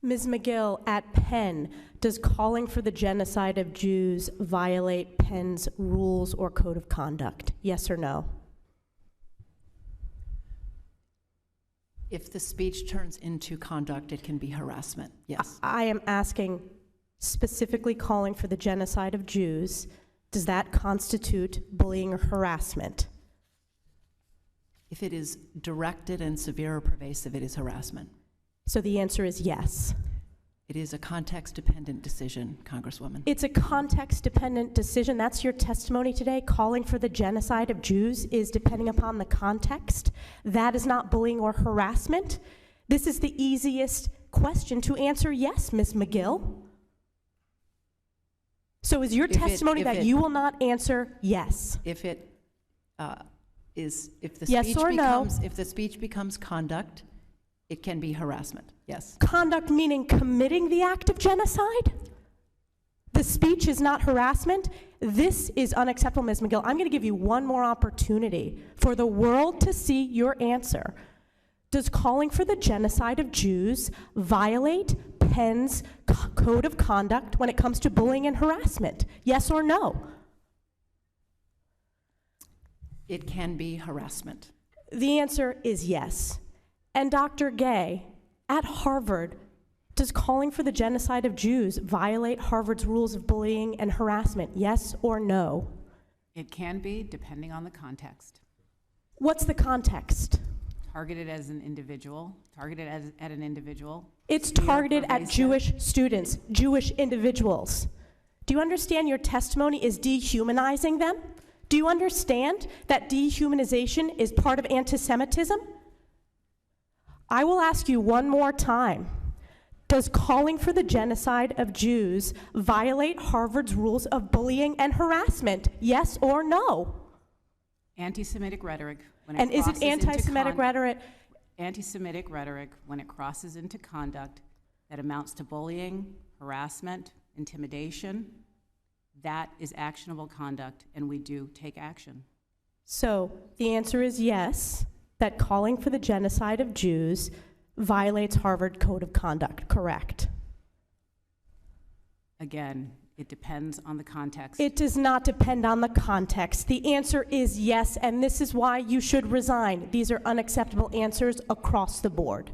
Ms. Magill, at Penn, does calling for the genocide of Jews violate Penn's rules or code of conduct? Yes or no? If the speech turns into conduct, it can be harassment, yes. I am asking specifically calling for the genocide of Jews. Does that constitute bullying or harassment? If it is directed and severe or pervasive, it is harassment. So the answer is yes. It is a context-dependent decision, Congresswoman. It's a context-dependent decision. That's your testimony today. Calling for the genocide of Jews is depending upon the context. That is not bullying or harassment. This is the easiest question to answer yes, Ms. Magill. So is your testimony that you will not answer yes? If the Yes speech or no? if the speech becomes conduct, it can be harassment, yes. Conduct meaning committing the act of genocide? The speech is not harassment? This is unacceptable, Ms. Magill. I'm going to give you one more opportunity for the world to see your answer. Does calling for the genocide of Jews violate Penn's code of conduct when it comes to bullying and harassment? Yes or no? It can be harassment. The answer is yes. And Dr. Gay, at Harvard, does calling for the genocide of Jews violate Harvard's rules of bullying and harassment? Yes or no? It can be, depending on the context. What's the context? Targeted as an individual, at an individual. It's targeted at Jewish students, Jewish individuals. Do you understand your testimony is dehumanizing them? Do you understand that dehumanization is part of anti-Semitism? I will ask you one more time. Does calling for the genocide of Jews violate Harvard's rules of bullying and harassment? Yes or no? Anti-Semitic rhetoric. And is it anti-Semitic rhetoric? Anti-Semitic rhetoric, when it crosses into conduct that amounts to bullying, harassment, intimidation, that is actionable conduct, and we do take action. So the answer is yes, that calling for the genocide of Jews violates Harvard Code of Conduct, correct? Again, it depends on the context. It does not depend on the context. The answer is yes, and this is why you should resign. These are unacceptable answers across the board.